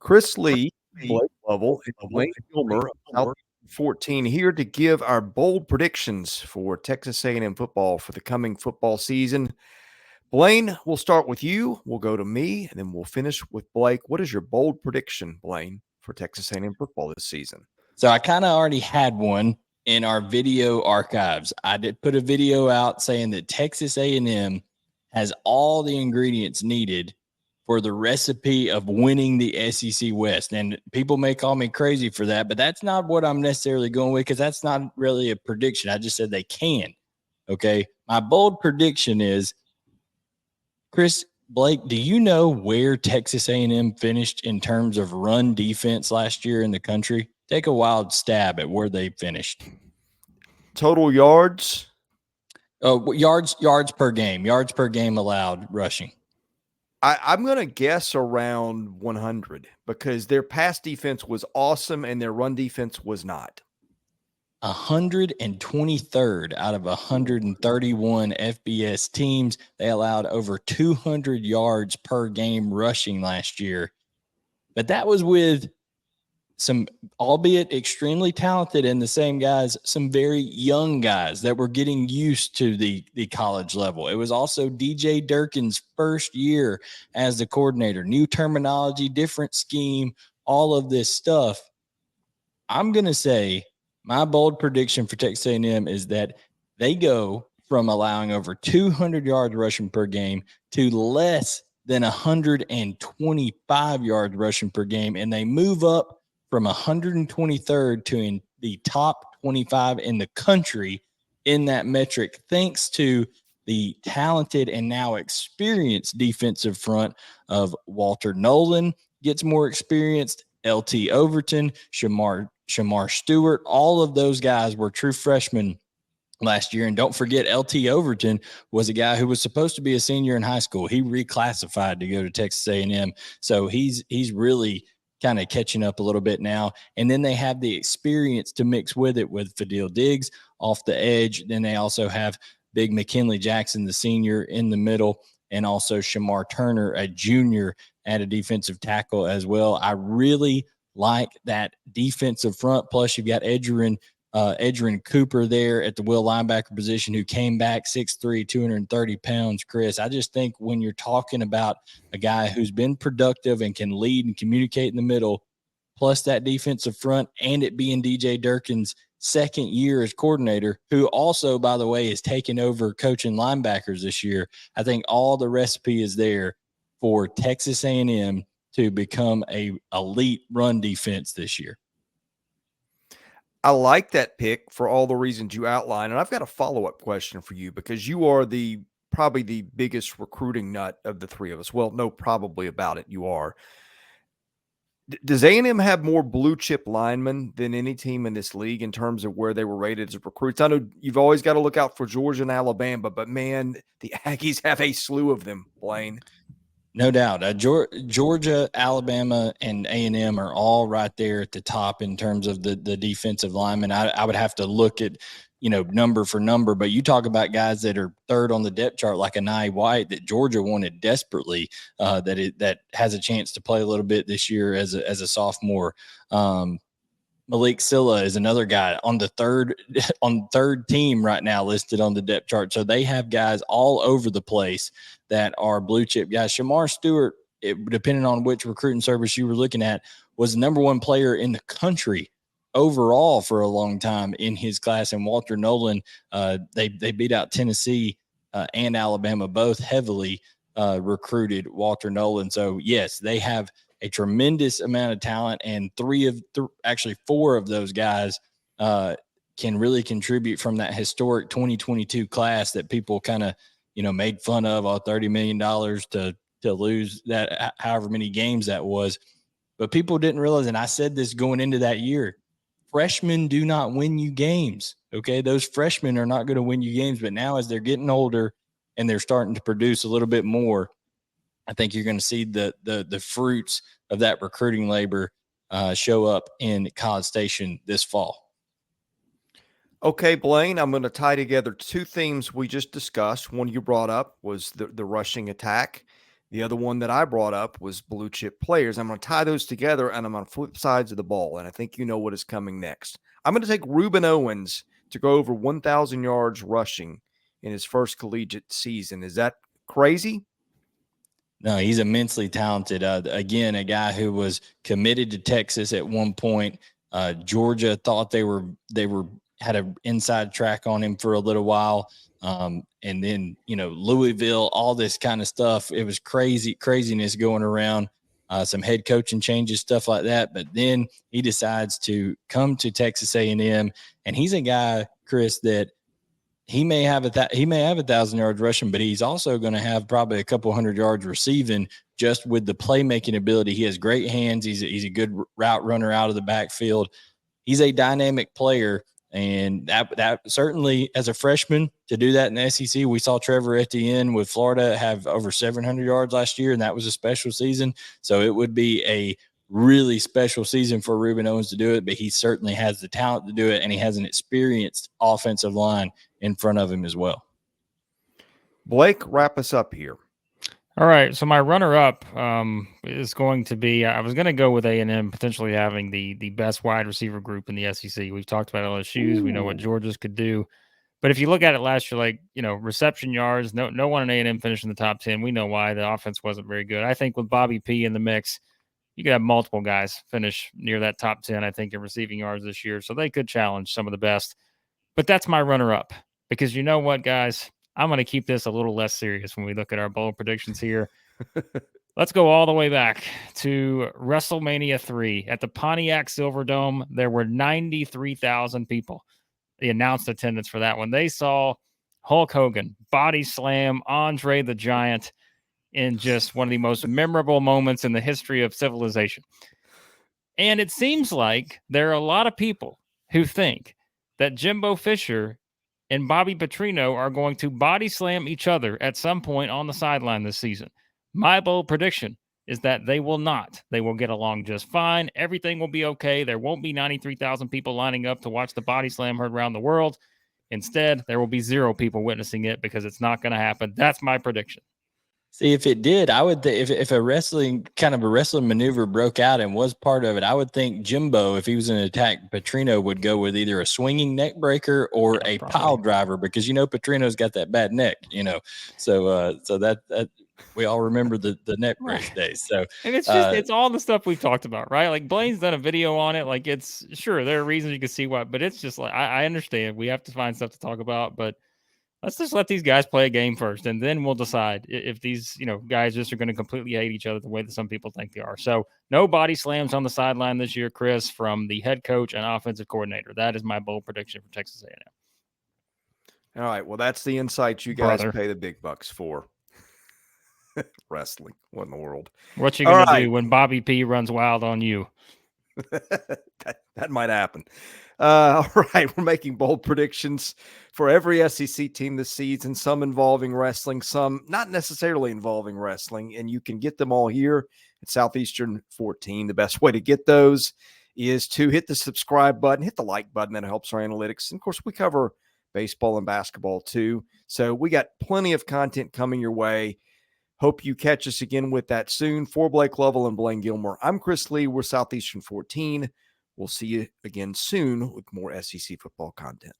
Chris Lee, Blake Lovell, and Blayne Gilmer of Southeastern 14 here to give our bold predictions for Texas A&M football for the coming football season. Blayne, we'll start with you. We'll go to me, and then we'll finish with Blake. What is your bold prediction, Blayne, for Texas A&M football this season? So I kind of already had one in our video archives. I did put a video out saying that Texas A&M has all the ingredients needed for the recipe of winning the SEC West. And people may call me crazy for that, but that's not what I'm necessarily going with, because that's not really a prediction. I just said they can. Okay. My bold prediction is, Chris, Blake, do you know where Texas A&M finished in terms of run defense last year in the country? Take a wild stab at where they finished. Total yards? Oh, yards per game allowed rushing. I'm going to guess around 100 because their pass defense was awesome and their run defense was not. 123rd out of 131 FBS teams. They allowed over 200 yards per game rushing last year. But that was with some, albeit extremely talented and the same guys, some very young guys that were getting used to the college level. It was also DJ Durkin's first year as the coordinator. New terminology, different scheme, all of this stuff. I'm going to say my bold prediction for Texas A&M is that they go from allowing over 200 yards rushing per game to less than 125 yards rushing per game, and they move up from 123rd to in the top 25 in the country in that metric, thanks to the talented and now experienced defensive front of Walter Nolan gets more experienced, LT Overton, Shamar Stewart. All of those guys were true freshmen last year. And don't forget, LT Overton was a guy who was supposed to be a senior in high school. He reclassified to go to Texas A&M. So he's really kind of catching up a little bit now. And then they have the experience to mix with it with Fadil Diggs off the edge. Then they also have Big McKinley Jackson, the senior, in the middle, and also Shamar Turner, a junior, at a defensive tackle as well. I really like that defensive front. Plus, you've got Edgerrin Cooper there at the will linebacker position, who came back 6'3", 230 pounds, Chris. I just think when you're talking about a guy who's been productive and can lead and communicate in the middle, plus that defensive front, and it being DJ Durkin's second year as coordinator, who also, by the way, is taking over coaching linebackers this year, I think all the recipe is there for Texas A&M to become a elite run defense this year. I like that pick for all the reasons you outlined. And I've got a follow-up question for you because you are probably the biggest recruiting nut of the three of us. Well, no, probably about it. You are. Does A&M have more blue chip linemen than any team in this league in terms of where they were rated as recruits? I know you've always got to look out for Georgia and Alabama, but man, the Aggies have a slew of them, Blayne. No doubt. Georgia, Alabama, and A&M are all right there at the top in terms of the defensive linemen. I would have to look at, number for number, but you talk about guys that are third on the depth chart, like Anai White, that Georgia wanted desperately, that has a chance to play a little bit this year as a sophomore. Malik Silla is another guy on the third team right now listed on the depth chart. So they have guys all over the place that are blue chip guys. Shamar Stewart, depending on which recruiting service you were looking at, was the number one player in the country overall for a long time in his class. And Walter Nolan, they beat out Tennessee and Alabama, both heavily recruited Walter Nolan. So yes, they have a tremendous amount of talent, and four of those guys can really contribute from that historic 2022 class that people kind of, made fun of, $30 million to lose that, however many games that was. But people didn't realize, and I said this going into that year, freshmen do not win you games. Okay. Those freshmen are not going to win you games, but now as they're getting older and they're starting to produce a little bit more, I think you're going to see the fruits of that recruiting labor show up in College Station this fall. Okay, Blayne, I'm going to tie together two themes we just discussed. One you brought up was the rushing attack. The other one that I brought up was blue chip players. I'm going to tie those together, and I'm on flip sides of the ball, and I think you know what is coming next. I'm going to take Rueben Owens to go over 1,000 yards rushing in his first collegiate season. Is that crazy? No, he's immensely talented. Again, a guy who was committed to Texas at one point. Georgia thought they had an inside track on him for a little while. And then, Louisville, all this kind of stuff. It was craziness going around, some head coaching changes, stuff like that. But then he decides to come to Texas A&M, and he's a guy, Chris, that he may have 1,000 yards rushing, but he's also going to have probably a couple hundred yards receiving just with the playmaking ability. He has great hands. He's a good route runner out of the backfield. He's a dynamic player. And that certainly, as a freshman, to do that in the SEC, we saw Trevor Etienne with Florida have over 700 yards last year, and that was a special season. So it would be a really special season for Rueben Owens to do it, but he certainly has the talent to do it, and he has an experienced offensive line in front of him as well. Blake, wrap us up here. All right, so my runner-up is going to be, I was going to go with A&M potentially having the best wide receiver group in the SEC. We've talked about LSU's. We know what Georgia's could do. But if you look at it last year, reception yards, no one in A&M finished in the top 10. We know why. The offense wasn't very good. I think with Bobby P in the mix, you could have multiple guys finish near that top 10, I think, in receiving yards this year. So they could challenge some of the best. But that's my runner-up because you know what, guys? I'm going to keep this a little less serious when we look at our bowl predictions here. Let's go all the way back to WrestleMania 3 at the Pontiac Silverdome. There were 93,000 people. The announced attendance for that one. They saw Hulk Hogan body slam Andre the Giant in just one of the most memorable moments in the history of civilization. And it seems like there are a lot of people who think that Jimbo Fisher and Bobby Petrino are going to body slam each other at some point on the sideline this season. My bold prediction is that they will not. They will get along just fine. Everything will be okay. There won't be 93,000 people lining up to watch the body slam heard around the world. Instead, there will be 0 people witnessing it because it's not going to happen. That's my prediction. See, if it did, I would if a wrestling maneuver broke out and was part of it, I would think Jimbo, if he was in an attack, Petrino would go with either a swinging neck breaker or a pile driver because Petrino's got that bad neck, So that we all remember the neck break days. So and it's just it's all the stuff we've talked about, right? Like Blayne's done a video on it. Like it's sure there are reasons you can see why, but it's just like I understand we have to find stuff to talk about, but let's just let these guys play a game first, and then we'll decide if these, guys just are going to completely hate each other the way that some people think they are. So no body slams on the sideline this year, Chris, from the head coach and offensive coordinator. That is my bold prediction for Texas A&M. All right. Well, that's the insight you guys pay the big bucks for. Wrestling. What in the world? What you going to do when Bobby P runs wild on you? that might happen. All right, we're making bold predictions for every SEC team this season, some involving wrestling, some not necessarily involving wrestling, and you can get them all here at Southeastern 14. The best way to get those is to hit the subscribe button, hit the like button. That helps our analytics. And, of course, we cover baseball and basketball too, so we got plenty of content coming your way. Hope you catch us again with that soon. For Blake Lovell and Blayne Gilmer, I'm Chris Lee. We're Southeastern 14. We'll see you again soon with more SEC football content.